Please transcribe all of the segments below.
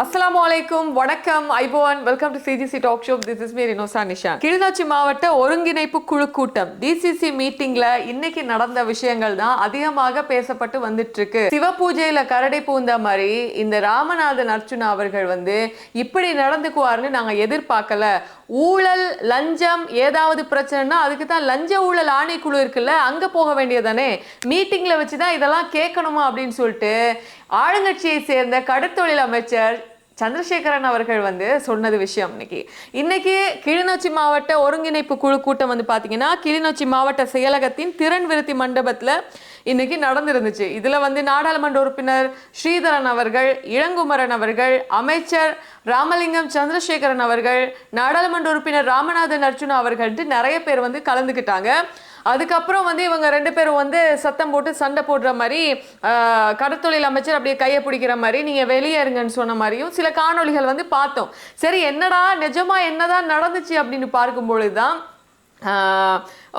அஸ்ஸலாமுஅலைக்கும் வணக்கம் iPhone welcome to CGC talk show. This is me Rinosa Nishan. Kilinochchi மாவட்ட ஒருங்கிணைப்பு குழு கூட்டம் டிசிசி மீட்டிங்ல இன்னைக்கு நடந்த விஷயங்கள் தான் அதிகமாக பேசப்பட்டு வந்துட்டு இருக்கு. சிவபூஜையில கரடை பூந்த மாதிரி இந்த ராமநாதன் அர்ச்சுனா அவர்கள் இப்படி நடந்துக்குவார்னு நாங்க எதிர்பார்க்கல. ஊழல் லஞ்சம் ஏதாவது பிரச்சனைனா அதுக்கு தான் லஞ்ச ஊழல் ஆணைக்குழு இருக்குல்ல, அங்க போக வேண்டியதானே, மீட்டிங்ல வச்சுதான் இதெல்லாம் கேட்கணுமா அப்படின்னு சொல்லிட்டு ஆளுங்கட்சியை சேர்ந்த கடற்தொழில் அமைச்சர் சந்திரசேகரன் அவர்கள் சொன்னது விஷயம். இன்னைக்கு கிளிநொச்சி மாவட்ட ஒருங்கிணைப்பு குழு கூட்டம் பாத்தீங்கன்னா கிளிநொச்சி மாவட்ட செயலகத்தின் திறன் விருத்தி மண்டபத்துல இன்னைக்கு நடந்திருந்துச்சு. இதுல நாடாளுமன்ற உறுப்பினர் ஸ்ரீதரன் அவர்கள், இளங்குமரன் அவர்கள், அமைச்சர் ராமலிங்கம் சந்திரசேகரன் அவர்கள், நாடாளுமன்ற உறுப்பினர் ராமநாதன் அர்ச்சுனா அவர்கள் நிறைய பேர் கலந்துக்கிட்டாங்க. அதுக்கப்புறம் இவங்க ரெண்டு பேரும் சத்தம் போட்டு சண்டை போடுற மாதிரி, கடற்தொழில் அமைச்சர் அப்படியே கையை பிடிக்கிற மாதிரி, நீங்க வெளியேறுங்கன்னு சொன்ன மாதிரியும் சில காணொளிகள் பார்த்தோம். சரி, என்னடா நிஜமா என்னதான் நடந்துச்சு அப்படின்னு பார்க்கும் பொழுதுதான்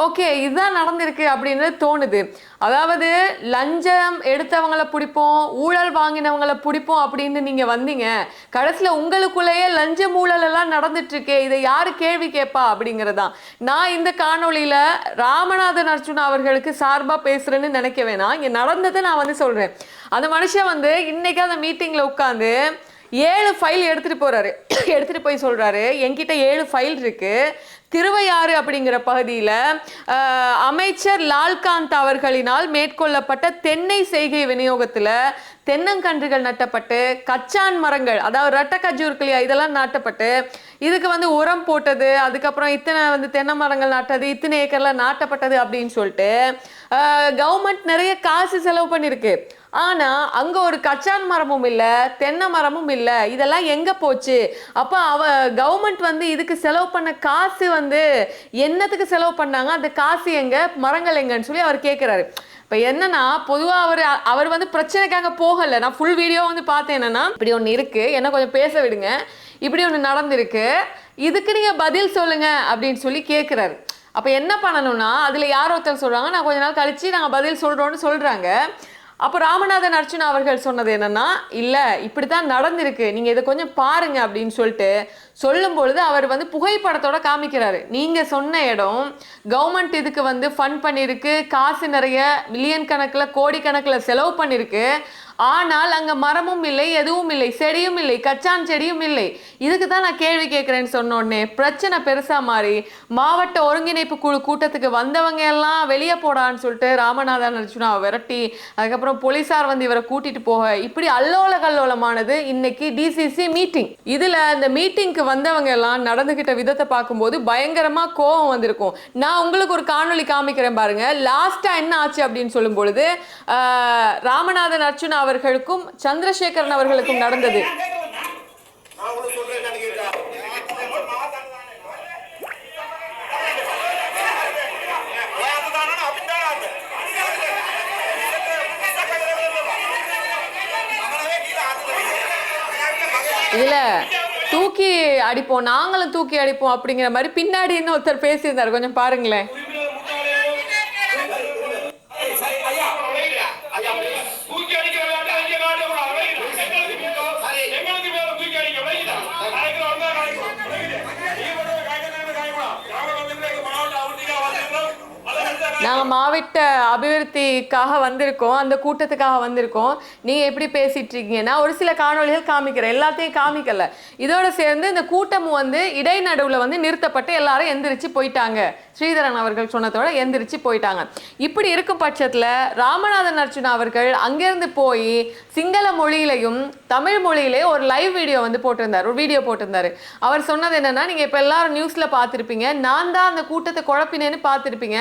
ஓகே இதுதான் நடந்திருக்கு அப்படின்னு தோணுது. அதாவது லஞ்சம் எடுத்தவங்களை பிடிப்போம், ஊழல் வாங்கினவங்களை பிடிப்போம் அப்படின்னு நீங்க வந்தீங்க, கடைசியில் உங்களுக்குள்ளேயே லஞ்சம் ஊழல் எல்லாம் நடந்துட்டு இருக்கே, இதை யாரு கேள்வி கேட்பா அப்படிங்கிறதான். நான் இந்த காணொலியில ராமநாதன் அர்ச்சுனா அவர்களுக்கு சார்பா பேசுறேன்னு நினைக்க வேணாம். இங்க நடந்ததை நான் சொல்றேன். அந்த மனுஷன் இன்னைக்கு அந்த மீட்டிங்ல உட்காந்து 7 ஃபைல் எடுத்துட்டு போய் சொல்றாரு, என்கிட்ட 7 ஃபைல் இருக்கு. திருவையாறு அப்படிங்கிற பகுதியில் அமைச்சர் லால்காந்த் அவர்களினால் மேற்கொள்ளப்பட்ட தென்னை செய்கை விநியோகத்தில் தென்னங்கன்றுகள் நட்டப்பட்டு, கச்சான் மரங்கள் அதாவது ரெட்ட கஜூர்களையா இதெல்லாம் நாட்டப்பட்டு, இதுக்கு உரம் போட்டது, அதுக்கப்புறம் இத்தனை தென்னை மரங்கள் நாட்டது, இத்தனை ஏக்கர்ல நாட்டப்பட்டது அப்படின்னு சொல்லிட்டு கவர்மெண்ட் நிறைய காசு செலவு பண்ணிருக்கு. ஆனா அங்க ஒரு கச்சான் மரமும் இல்ல, தென்னை மரமும் இல்ல. இதெல்லாம் எங்க போச்சு? அப்ப கவர்மெண்ட் இதுக்கு செலவு பண்ண காசு என்னத்துக்கு செலவு பண்ணாங்க, அந்த காசு எங்க, மரங்கள் எங்கன்னு சொல்லி அவர் கேட்கிறாரு. இப்ப என்னன்னா, பொதுவா அவர் பிரச்சனைக்காக போகல. நான் ஃபுல் வீடியோ பார்த்தேன். என்னன்னா, இப்படி ஒண்ணு இருக்கு, என்ன கொஞ்சம் பேச விடுங்க, இப்படி ஒண்ணு நடந்திருக்கு, இதுக்கு நீங்க பதில் சொல்லுங்க அப்படின்னு சொல்லி கேட்கிறாரு. அப்ப என்ன பண்ணணும்னா, அதுல யார் ஒருத்தர் சொல்றாங்க, நான் கொஞ்ச நாள் கழிச்சு நாங்க பதில் சொல்றோம்னு சொல்றாங்க. அப்போ ராமநாதன் அர்ச்சுனா அவர்கள் சொன்னது என்னன்னா, இல்லை இப்படித்தான் நடந்திருக்கு, நீங்க இதை கொஞ்சம் பாருங்க அப்படின்னு சொல்லிட்டு சொல்லும் பொழுது அவர் புகைப்படத்தோட காமிக்கிறாரு. நீங்க சொன்ன இடம் கவர்மெண்ட் இதுக்கு ஃபண்ட் பண்ணிருக்கு, காசு நிறைய மில்லியன் கணக்கில் கோடி கணக்கில் செலவு பண்ணிருக்கு. ஆனால் அங்க மரமும் இல்லை, எதுவும் இல்லை, செடியும் இல்லை, கச்சான் செடியும் இல்லை. இதுக்கு தான் நான் கேள்வி கேட்கிறேன்னு சொன்னோடனே பிரச்சனை பெருசா மாறி மாவட்ட ஒருங்கிணைப்பு குழு கூட்டத்துக்கு வந்தவங்க எல்லாம் வெளியே போடான்னு சொல்லிட்டு ராமநாதன் அர்ச்சுனாவை விரட்டி, அதுக்கப்புறம் போலீசார் இவரை கூட்டிட்டு போக, இப்படி அல்லோல கல்லோலமானது இன்னைக்கு டிசிசி மீட்டிங். இதுல இந்த மீட்டிங்க்கு வந்தவங்க எல்லாம் நடந்துகிட்ட விதத்தை பார்க்கும்போது பயங்கரமா கோபம் வந்திருக்கும். நான் உங்களுக்கு ஒரு காணொலி காமிக்கிறேன் பாருங்க. லாஸ்டா என்ன ஆச்சு அப்படின்னு சொல்லும் பொழுது ராமநாதன் அர்ச்சுனா அவர்களுக்கும் சந்திரசேகரன் அவர்களுக்கும் நடந்தது. இதுல தூக்கி அடிப்போம், நாங்களும் தூக்கி அடிப்போம் அப்படிங்கிற மாதிரி பின்னாடி ஒருத்தர் பேசியிருந்தாரு, கொஞ்சம் பாருங்களேன். நாங்கள் மாவட்ட அபிவிருத்திக்காக வந்திருக்கோம், அந்த கூட்டத்துக்காக வந்திருக்கோம். நீங்கள் எப்படி பேசிட்டு இருக்கீங்கன்னா ஒரு சில காணொலிகள் காமிக்கிறேன், எல்லாத்தையும் காமிக்கல. இதோட சேர்ந்து இந்த கூட்டமும் இடைநடுவில் நிறுத்தப்பட்டு எல்லாரும் எந்திரிச்சு போயிட்டாங்க. ஸ்ரீதரன் அவர்கள் சொன்னதோட எந்திரிச்சு போயிட்டாங்க. இப்படி இருக்கும் பட்சத்தில் ராமநாதன் அர்ச்சுனா அவர்கள் அங்கேருந்து போய் சிங்கள மொழியிலையும் தமிழ் மொழியிலே ஒரு லைவ் வீடியோ போட்டிருந்தார், ஒரு வீடியோ போட்டிருந்தாரு. அவர் சொன்னது என்னன்னா, நீங்கள் இப்போ எல்லாரும் நியூஸ்ல பார்த்துருப்பீங்க, நான் தான் அந்த கூட்டத்தை குழப்பினேன்னு பார்த்துருப்பீங்க,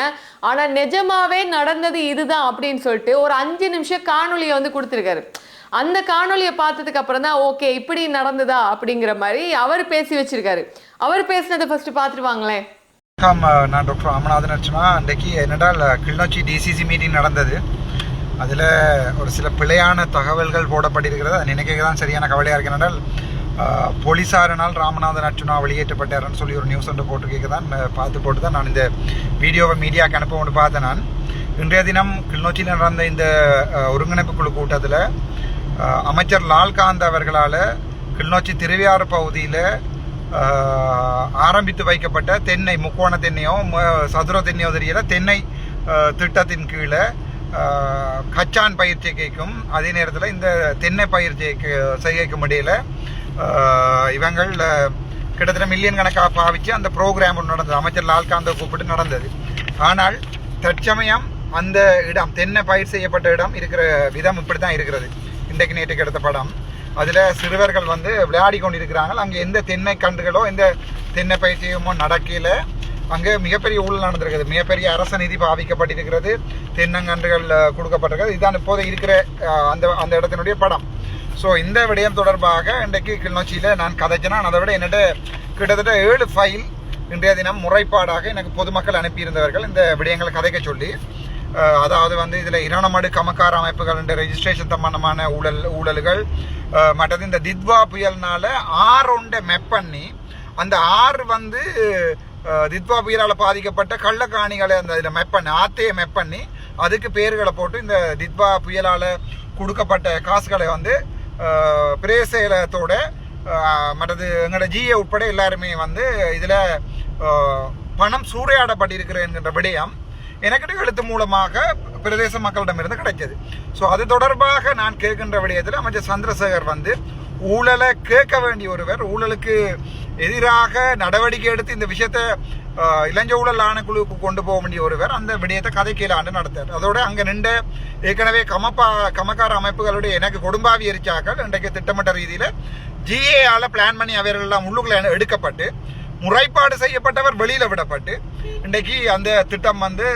ஆனால் நிஜமாவே நடந்தது இதுதான் அப்படின்னு சொல்லிட்டு ஒரு 5 நிமிஷம் காணொலியை கொடுத்துருக்காரு. அந்த காணொலியை பார்த்ததுக்கு அப்புறம் தான் ஓகே இப்படி நடந்ததா அப்படிங்கிற மாதிரி அவர் பேசி வச்சிருக்காரு. அவர் பேசினதை ஃபர்ஸ்ட் பார்த்துட்டு வாங்களேன். நான் டாக்டர் ராமநாதன் அர்ச்சுனா. அன்றைக்கு என்னென்றால் கிளிநொச்சி டிசிசி மீட்டிங் நடந்தது. அதில் ஒரு சில பிழையான தகவல்கள் போடப்பட்டிருக்கிறது. அதை நினைக்க தான் சரியான கவலையாக இருக்கு. என்றால் போலீஸாரினால் ராமநாதன் அர்ச்சுனா வெளியேற்றப்பட்டார்னு சொல்லி ஒரு நியூஸ் ஒன்று போட்டிருக்க தான் போட்டு தான் நான் இந்த வீடியோவை மீடியாவுக்கு அனுப்ப ஒன்று பார்த்தேன். நான் இன்றைய தினம் கிளிநொச்சியில் நடந்த இந்த ஒருங்கிணைப்பு குழு கூட்டத்தில் அமைச்சர் லால்காந்த் அவர்களால் கிளிநொச்சி திருவையாறு பகுதியில் ஆரம்பித்து வைக்கப்பட்ட தென்னை முக்கோண தென்னையோ சதுர தென்னையோ தெரியல தென்னை திட்டத்தின் கீழே கச்சான் பயிர் செய்கைக்கும் அதே நேரத்தில் இந்த தென்னை பயிர் செய்கைக்கும் இடையில் இவங்கள் கிட்டத்தட்ட மில்லியன் கணக்காக பாவிச்சு அந்த ப்ரோக்ராம் ஒன்று நடந்தது. அமைச்சர் லால்காந்தை கூப்பிட்டு நடந்தது. ஆனால் தற்சமயம் அந்த இடம் தென்னை பயிர் செய்யப்பட்ட இடம் இருக்கிற விதம் இப்படி தான் இருக்கிறது. இன்றைக்கு நேற்றுக்கு எடுத்த படம் அதில் சிறுவர்கள் வந்து விளையாடி கொண்டு இருக்கிறாங்க. அங்கே எந்த தென்னை கன்றுகளோ எந்த தென்னை பயிர் செய்யுமோ நடக்கையில் அங்கே மிகப்பெரிய ஊழல் நடந்திருக்குது. மிகப்பெரிய அரச நிதி பாவிக்கப்பட்டிருக்கிறது. தென்னங்கன்றுகள் கொடுக்கப்பட்டிருக்கிறது. இதுதான் இப்போது இருக்கிற அந்த இடத்தினுடைய படம். ஸோ இந்த விடயம் தொடர்பாக இன்றைக்கு கிளிநொச்சியில் நான் கதைச்சேன்னா அதை விட என்னிட்ட கிட்டத்தட்ட 7 ஃபைல் இன்றைய தினம் முறைப்பாடாக எனக்கு பொதுமக்கள் அனுப்பியிருந்தவர்கள் இந்த விடயங்களை கதைக்க சொல்லி, அதாவது வந்து இதில் இரணமடு கமக்கார அமைப்புகள் ரெஜிஸ்ட்ரேஷன் சம்பந்தமான ஊழல்கள் மற்றது இந்த தித்வா புயல்னால ஆறு மெப் பண்ணி அந்த ஆறு வந்து தித்வா புயலால் பாதிக்கப்பட்ட கள்ளக்காணிகளை அந்த இதில் மெப் பண்ணி ஆத்தையை மெப் பண்ணி அதுக்கு பேர்களை போட்டு இந்த தித்வா புயலால் கொடுக்கப்பட்ட காசுகளை வந்து பிரேசேலத்தோட மற்றது எங்களோட ஜிஏ உட்பட எல்லாருமே வந்து இதில் பணம் சூறையாடப்பட்டிருக்கிற என்கின்ற விடயம் எனக்கிட்ட எழுத்து மூலமாக பிரதேச மக்களிடமிருந்து கிடைச்சது. ஸோ அது தொடர்பாக நான் கேட்கின்ற விடயத்தில் அமைச்சர் சந்திரசேகர் வந்து ஊழலை கேட்க வேண்டிய ஒருவர், ஊழலுக்கு எதிராக நடவடிக்கை எடுத்து இந்த விஷயத்தை இளஞ்ச ஊழல் ஆணைக்குழுவுக்கு கொண்டு போக வேண்டிய ஒருவர் அந்த விடயத்தை கதைக்கீழாண்டு நடத்தார். அதோட அங்கே நின்று ஏற்கனவே கமக்கார அமைப்புகளுடைய எனக்கு கொடும்பாவி எரிச்சாக்கள் இன்றைக்கு திட்டமிட்ட ரீதியில் ஜிஏஆல பிளான் பண்ணி அவர்களெல்லாம் உள்ளுக்குள்ள எடுக்கப்பட்டு முறைப்பாடு செய்யப்பட்டவர் வெளியில் விடப்பட்டு இன்றைக்கு அந்த திட்டம் வந்து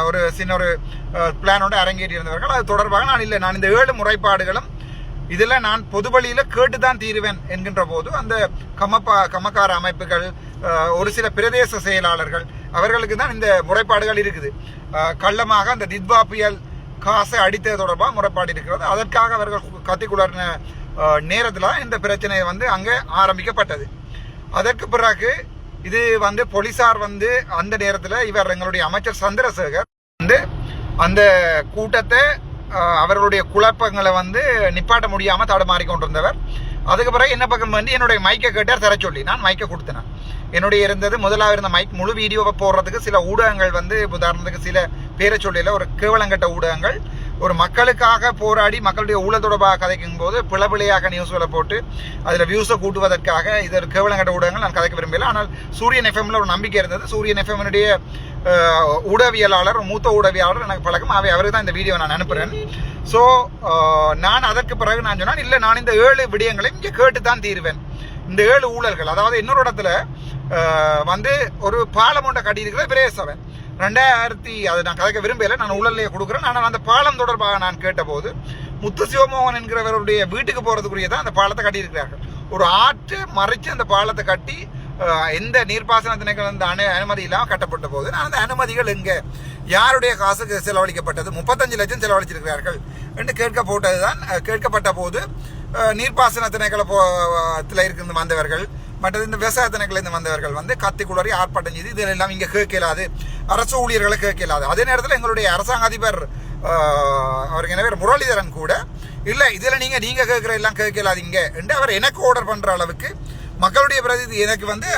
ஒரு சின்ன ஒரு பிளானோட அரங்கேறி இருந்தவர்கள். அது தொடர்பாக நான் இந்த 7 முறைப்பாடுகளும் இதில் நான் பொது வழியில் கேட்டுதான் தீருவேன் என்கின்ற போது அந்த கமக்கார அமைப்புகள் ஒரு சில பிரதேச செயலாளர்கள் அவர்களுக்கு தான் இந்த முறைப்பாடுகள் இருக்குது. கள்ளமாக அந்த தித்வா புயல் காசை அடித்தது தொடர்பாக முறைப்பாடு இருக்கிறது. அதற்காக அவர்கள் கத்திக்குளர்ன நேரத்தில் இந்த பிரச்சனை வந்து அங்கே ஆரம்பிக்கப்பட்டது. அதற்கு பிறகு இது வந்து போலீசார் வந்து அந்த நேரத்தில் இவர் எங்களுடைய அமைச்சர் சந்திரசேகர் வந்து அந்த கூட்டத்தை அவர்களுடைய குழப்பங்களை வந்து நிப்பாட்ட முடியாமல் தடுமாறி கொண்டிருந்தவர். அதுக்கு பிறகு என்ன பக்கம் வந்து என்னுடைய மைக்கை கேட்டார் தர சொல்லி நான் மைக்கை கொடுத்தேன். என்னுடைய இருந்தது முதலாக இருந்த மைக் முழு வீடியோவை போடுறதுக்கு சில ஊடகங்கள் வந்து உதாரணத்துக்கு சில பேரை சொல்லியில் ஒரு கேவலங்கட்ட ஊடகங்கள் ஒரு மக்களுக்காக போராடி மக்களுடைய ஊழல் தொடர்பாக கதைக்கும் போது பிளபிளையாக நியூஸ்களை போட்டு அதில் வியூஸை கூட்டுவதற்காக இது ஒரு கேவலங்கட்ட ஊடகங்கள் நான் கதைக்க விரும்பல. ஆனால் சூரியன் எஃப்எம்ல ஒரு நம்பிக்கை இருந்தது. சூரியன் எஃப்எம்னுடைய ஊடகவியலாளர் மூத்த ஊடகவியலாளர் எனக்கு பழக்கம். அவருக்கு தான் இந்த வீடியோ நான் அனுப்புகிறேன். ஸோ நான் அதற்கு பிறகு நான் சொன்னேன் இல்லை நான் இந்த 7 விடயங்களையும் இங்கே கேட்டு தான் தீருவேன். இந்த 7 ஊழல்கள் அதாவது இன்னொரு இடத்துல வந்து ஒரு பாலம் ஒன்றை கட்டியிருக்கிற பிரேசவன் 2000 அதை நான் கதைக்க விரும்பல, நான் ஊழலையே கொடுக்குறேன். ஆனால் அந்த பாலம் தொடர்பாக நான் கேட்டபோது முத்து சிவமோகன் என்கிறவருடைய வீட்டுக்கு போகிறதுக்குரியதான் அந்த பாலத்தை கட்டியிருக்கிறார்கள். ஒரு ஆற்று மறைச்சு அந்த பாலத்தை கட்டி எந்த நீர்ப்பாசன திணைக்கள் அந்த அனுமதி இல்லாமல் கட்டப்பட்ட போது நான் அந்த அனுமதிகள் எங்கே யாருடைய காசுக்கு செலவழிக்கப்பட்டது 35 லட்சம் செலவழிச்சிருக்கிறார்கள் என்று கேட்கப்பட்ட போது நீர்ப்பாசன திணைக்களத்தில் இருந்து வந்தவர்கள் மற்றது இந்த விவசாய திணைக்களிலிருந்து வந்தவர்கள் வந்து கத்திக்குளறி ஆர்ப்பாட்டம் செய்து இதெல்லாம் இங்கே கேட்கலாது, அரசு ஊழியர்களை கேட்கலாது. அதே நேரத்தில் எங்களுடைய அரசாங்க அதிபர் அவருக்கு என்ன பேர் முரளிதரன் கூட இல்லை இதில் நீங்க கேட்குற எல்லாம் கேட்கலாதீங்க என்று அவர் எனக்கு ஆர்டர் பண்ணுற அளவுக்கு மக்களுடைய பிரதிநிதி எனக்கு வந்து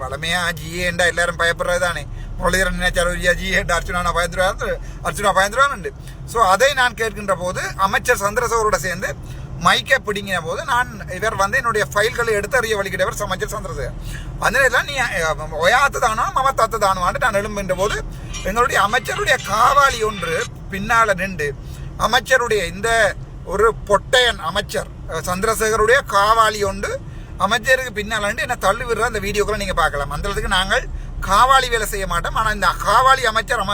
வளமையா ஜிஏண்டா எல்லாரும் பயப்படுறது தானே. முரளிதரன் நினைச்சாரு ஜிஏண்டா அர்ச்சுனா பயந்துருவான். ஸோ அதை நான் கேட்கின்ற போது அமைச்சர் சந்திரசேகரோட சேர்ந்து மைக்கை பிடிங்கின போது நான் இவர் வந்து என்னுடைய ஃபைல்களை எடுத்து அறிய வழிகிட்டவர் அமைச்சர் சந்திரசேகர். அந்த நேரத்தில் நீ ஒயாத்து தானோ மமத்தாத்து தானோன்னு நான் எழும்புகின்ற போது எங்களுடைய அமைச்சருடைய காவாலி ஒன்று பின்னால நின்று அமைச்சருடைய இந்த ஒரு பொட்டையன் அமைச்சர் சந்திரசேகருடைய காவாலி ஒன்று அமைச்சருக்கு பின்னால் என்ன தள்ளி விடுற அந்த வீடியோக்களை நீங்க பார்க்கலாம். அந்த இடத்துக்கு நாங்கள் காவாலி வேலை செய்ய மாட்டோம். ஆனால் இந்த காவாலி அமைச்சர்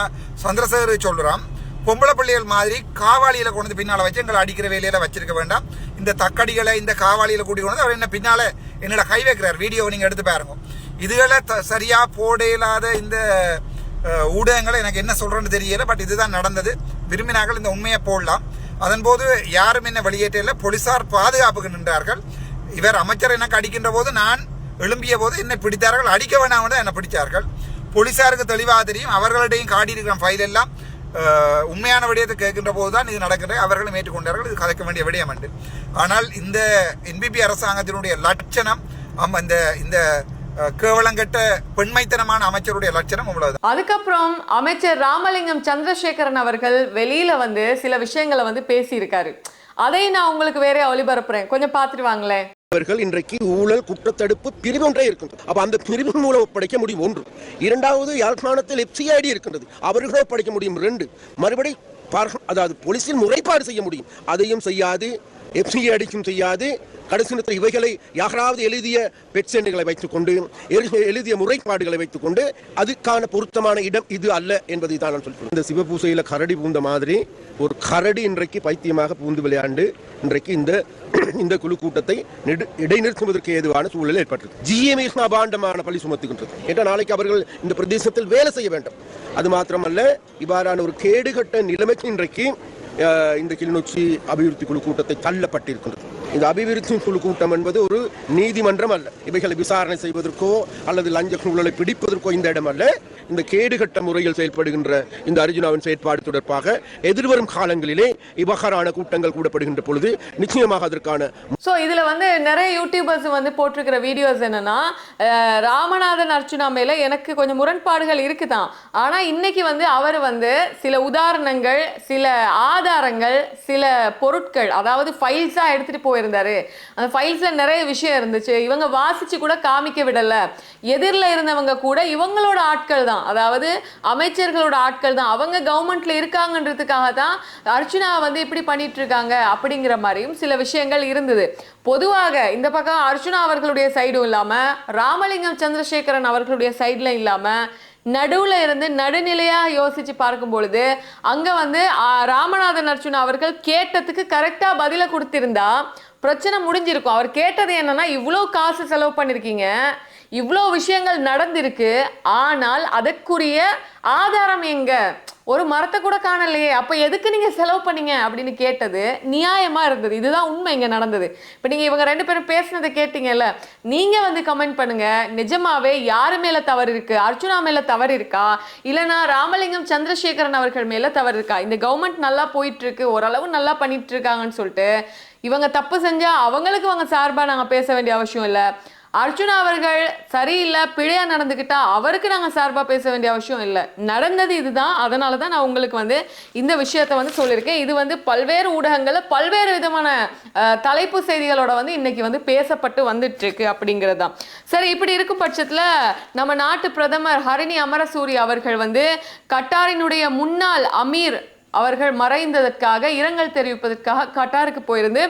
சந்திரசேகர் சொல்றான் பொம்பளை பிள்ளைகள் மாதிரி காவாலியில கொண்டு பின்னால வச்சு எங்களை அடிக்கிற வேலையில வச்சிருக்க வேண்டாம். இந்த தக்கடிகளை இந்த காவாலியில கூட்டி கொண்டு அவர் என்ன பின்னால என்னோட கை வைக்கிறார். வீடியோ நீங்க எடுத்து பாருங்க. இதுகளை சரியா போட இல்லாத இந்த ஊடகங்களை எனக்கு என்ன சொல்றேன்னு தெரியல. பட் இதுதான் நடந்தது. விரும்பினார்கள் இந்த உண்மையை போடலாம். அதன் போது யாரும் என்ன வெளியேற்றல. போலீசார் பாதுகாப்புக்கு நின்றார்கள். இவர் அமைச்சர் எனக்கு அடிக்கின்ற போது நான் எழும்பிய போது என்னை பிடித்தார்கள். அடிக்க வேணாம் என்னை பிடித்தார்கள். போலீசாருக்கு தெளிவாக தெரியும். அவர்களிடையும் காட்டியிருக்கிற ஃபைல் எல்லாம் உண்மையான விடயத்தை கேட்கின்ற போதுதான் இது நடக்கின்ற அவர்களும் ஏற்றுக்கொண்டார்கள். இது கலைக்க வேண்டிய விடயம் உண்டு. ஆனால் இந்த என்பிபி அரசாங்கத்தினுடைய லட்சணம் இந்த கேவலங்கட்ட பெண்மைத்தனமான அமைச்சருடைய லட்சணம் அவ்வளவுதான். அதுக்கப்புறம் அமைச்சர் ராமலிங்கம் சந்திரசேகரன் அவர்கள் வெளியில வந்து சில விஷயங்களை வந்து பேசியிருக்காரு. அதை நான் உங்களுக்கு வேற ஒளிபரப்புறேன், கொஞ்சம் பார்த்துட்டு வாங்களேன். அவர்கள் இன்றைக்கு ஊழல் குற்றத்தடுப்பு பிரிவு ஒன்றே இருக்கின்றது. அப்ப அந்த பிரிவின் மூலம் ஒப்படைக்க முடியும் ஒன்று. இரண்டாவது, யாழ்ப்பாணத்தில் FCID இருக்கின்றது, அவர்களும் ஒப்படைக்க முடியும் 2. மறுபடி அதாவது போலீசில் முறைப்பாடு செய்ய முடியும், அதையும் செய்யாது. FCIDக்கும் செய்யாது. கடைசி நேரத்தில் இவைகளை யாராவது எழுதிய பெட்செண்டுகளை வைத்துக் கொண்டு எழுதிய முறைப்பாடுகளை வைத்துக் கொண்டு அதுக்கான பொருத்தமான இடம் இது அல்ல என்பதை தான் நான் சொல்கிறேன். இந்த சிவபூசையில கரடி பூந்த மாதிரி ஒரு கரடி இன்றைக்கு பைத்தியமாக பூந்து விளையாண்டு இன்றைக்கு இந்த குழு கூட்டத்தை இடைநிறுத்துவதற்கு ஏதுவான சூழல் ஏற்பட்டது. GMA அபாண்டமான பழி சுமத்துகின்றது என்ற நாளைக்கு அவர்கள் இந்த பிரதேசத்தில் வேலை செய்ய வேண்டும். அது மாத்திரமல்ல, இவ்வாறான ஒரு கேடுகட்ட நிலைமைக்கு இன்றைக்கு இந்த கிளிநொச்சி அபிவிருத்தி குழு கூட்டத்தை தள்ளப்பட்டிருக்கின்றது. இந்த அபிவிருத்தி குழு கூட்டம் என்பது ஒரு நீதிமன்றம் அல்ல. இவைகளை விசாரணை செய்வதற்கோ அல்லது லஞ்ச ஊழலை பிடிப்பதற்கோ இந்த இடம் அல்ல. இந்த கேடுகட்ட முறையில் செயல்படுகின்ற இந்த அர்ஜுனாவின் செயற்பாடு தொடர்பாக எதிர்வரும் காலங்களிலே இவ்வகாரான கூட்டங்கள் கூடப்படுகின்ற பொழுது நிச்சயமாக அதற்கான இதுல வந்து நிறைய யூடியூபர்ஸ் வந்து போட்டிருக்கிற வீடியோஸ் என்னன்னா, ராமநாதன் அர்ச்சுனா மேல எனக்கு கொஞ்சம் முரண்பாடுகள் இருக்குதான். ஆனா இன்னைக்கு வந்து அவர் வந்து சில உதாரணங்கள், சில ஆதாரங்கள், சில பொருட்கள், அதாவது ஃபைல்ஸா எடுத்துட்டு போயிருந்தாரு. அந்த ஃபைல்ஸ்ல நிறைய விஷயம் இருந்துச்சு, இவங்க வாசிச்சு கூட காமிக்க விடல. எதிரில் இருந்தவங்க கூட இவங்களோட ஆட்கள் தான், அதாவது அமைச்சர்களோட ஆட்கள் தான், அவங்க கவர்மெண்ட்ல இருக்காங்கன்றதுக்காக தான் அர்ச்சுனா வந்து இப்படி பண்ணிட்டு இருக்காங்க அப்படிங்கிற மாதிரியும் சில விஷயங்கள் இருந்தது. பொதுவாக இந்த பக்கம் அர்ச்சுனா அவர்களுடைய சைடும் இல்லாம, ராமலிங்கம் சந்திரசேகரன் அவர்களுடைய சைட்ல இல்லாம, நடுவுல இருந்து நடுநிலையா யோசிச்சு பார்க்கும் பொழுது அங்க வந்து ராமநாதன் அர்ச்சுனா அவர்கள் கேட்டதுக்கு கரெக்டா பதில கொடுத்திருந்தா பிரச்சனை முடிஞ்சிருக்கும். அவர் கேட்டது என்னன்னா, இவ்வளோ காசு செலவு பண்ணிருக்கீங்க, இவ்வளோ விஷயங்கள் நடந்திருக்கு, ஆனால் அதற்குரிய ஆதாரம் எங்க, ஒரு மரத்தை கூட காணலையே, அப்ப எதுக்கு நீங்க செலவு பண்ணீங்க அப்படின்னு கேட்டது நியாயமா இருந்தது. இதுதான் உண்மை இங்க நடந்தது. இப்ப நீங்க இவங்க 2 பேரும் பேசினதை கேட்டீங்கல்ல, நீங்க வந்து கமெண்ட் பண்ணுங்க, நிஜமாவே யாரு மேல தவறு இருக்கு? அர்ச்சுனா மேல தவறு இருக்கா, இல்லைன்னா ராமலிங்கம் சந்திரசேகரன் அவர்கள் மேல தவறு இருக்கா? இந்த கவர்மெண்ட் நல்லா போயிட்டு இருக்கு, ஓரளவு நல்லா பண்ணிட்டு இருக்காங்கன்னு சொல்லிட்டு இவங்க தப்பு செஞ்சா அவங்களுக்கு அவங்க சார்பா நாங்க பேச வேண்டிய அவசியம் இல்லை. அர்ச்சுனா அவர்கள் சரியில்லை, பிழையா நடந்துக்கிட்டா அவருக்கு நாங்கள் சார்பாக பேச வேண்டிய அவசியம் இல்லை. நடந்தது இதுதான். அதனால தான் நான் உங்களுக்கு வந்து இந்த விஷயத்தை வந்து சொல்லியிருக்கேன். இது வந்து பல்வேறு ஊடகங்களில் பல்வேறு விதமான தலைப்பு செய்திகளோட வந்து இன்னைக்கு வந்து பேசப்பட்டு வந்துட்டு இருக்கு அப்படிங்கிறது தான். சரி, இப்படி இருக்கும் பட்சத்தில் நம்ம நாட்டு பிரதமர் ஹரிணி அமரசூரி அவர்கள் வந்து கட்டாரினுடைய முன்னாள் அமீர் அவர்கள் மறைந்ததற்காக இரங்கல் தெரிவிப்பதற்காக கட்டாருக்கு போயிருந்து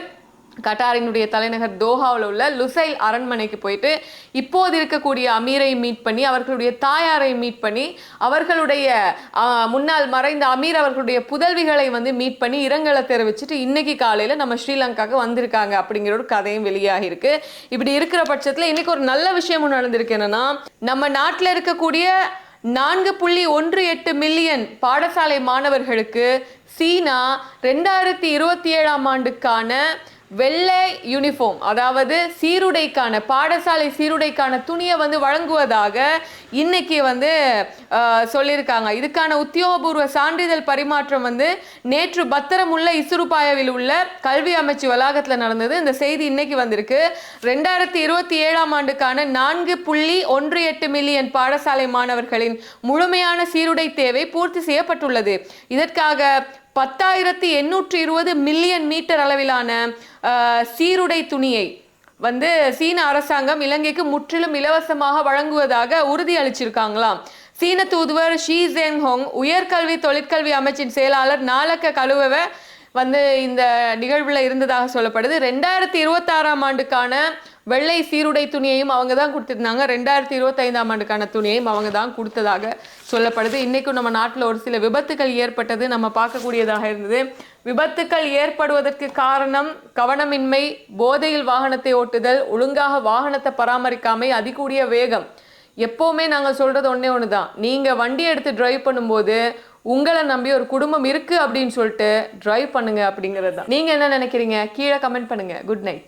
கட்டாரினுடைய தலைநகர் தோஹாவில் உள்ள லுசைல் அரண்மனைக்கு போயிட்டு இப்போது இருக்கக்கூடிய அமீரை மீட் பண்ணி, அவர்களுடைய தாயாரை மீட் பண்ணி, அவர்களுடைய முன்னாள் மறைந்த அமீர் அவர்களுடைய புதல்விகளை வந்து மீட் பண்ணி இரங்கலை தெரிவிச்சுட்டு இன்னைக்கு காலையில் நம்ம ஸ்ரீலங்காவுக்கு வந்திருக்காங்க அப்படிங்கிற ஒரு கதையும் வெளியாகி இருக்கு. இப்படி இருக்கிற பட்சத்தில் இன்னைக்கு ஒரு நல்ல விஷயமும் நடந்திருக்கு. என்னன்னா, நம்ம நாட்டில் இருக்கக்கூடிய 4.18 மில்லியன் பாடசாலை மாணவர்களுக்கு சீனா 2027ஆம் ஆண்டுக்கான வெள்ளை யூனிஃபார்ம், அதாவது சீருடைக்கான பாடசாலை சீருடைக்கான துணியை வந்து வழங்குவதாக இன்னைக்கு வந்து சொல்லியிருக்காங்க. இதுக்கான உத்தியோகபூர்வ சான்றிதழ் பரிமாற்றம் வந்து நேற்று பத்திரமுள்ள இசுருபாயவில் உள்ள கல்வி அமைச்சு வளாகத்தில் நடந்தது. இந்த செய்தி இன்னைக்கு வந்திருக்கு. 2027ஆம் ஆண்டுக்கான 4.18 மில்லியன் பாடசாலை மாணவர்களின் முழுமையான சீருடை தேவை பூர்த்தி செய்யப்பட்டுள்ளது. இதற்காக 10,820 மில்லியன் மீட்டர் அளவிலான சீருடை துணியை வந்து சீன அரசாங்கம் இலங்கைக்கு முற்றிலும் இலவசமாக வழங்குவதாக உறுதி அளிச்சிருக்காங்களாம். சீன தூதுவர் ஷி ஜென்ஹோங், உயர்கல்வி தொழிற்கல்வி அமைச்சின் செயலாளர் நாலக்க கலுவவ வந்து இந்த நிகழ்வுல இருந்ததாக சொல்லப்படுது. 2026ஆம் ஆண்டுக்கான வெள்ளை சீருடை துணியையும் அவங்க தான் கொடுத்துருந்தாங்க. 2025ஆம் ஆண்டுக்கான துணியையும் அவங்க தான் கொடுத்ததாக சொல்லப்படுது. இன்னைக்கும் நம்ம நாட்டில் ஒரு சில விபத்துகள் ஏற்பட்டது நம்ம பார்க்கக்கூடியதாக இருந்தது. விபத்துக்கள் ஏற்படுவதற்கு காரணம் கவனமின்மை, போதையில் வாகனத்தை ஓட்டுதல், ஒழுங்காக வாகனத்தை பராமரிக்காமை, அதிகூடிய வேகம். எப்போவுமே நாங்கள் சொல்றது ஒன்று தான், நீங்கள் வண்டி எடுத்து டிரைவ் பண்ணும்போது உங்களை நம்பி ஒரு குடும்பம் இருக்கு அப்படின்னு சொல்லிட்டு டிரைவ் பண்ணுங்க அப்படிங்கிறது தான். நீங்க என்ன நினைக்கிறீங்க? கீழே கமெண்ட் பண்ணுங்க. Good night.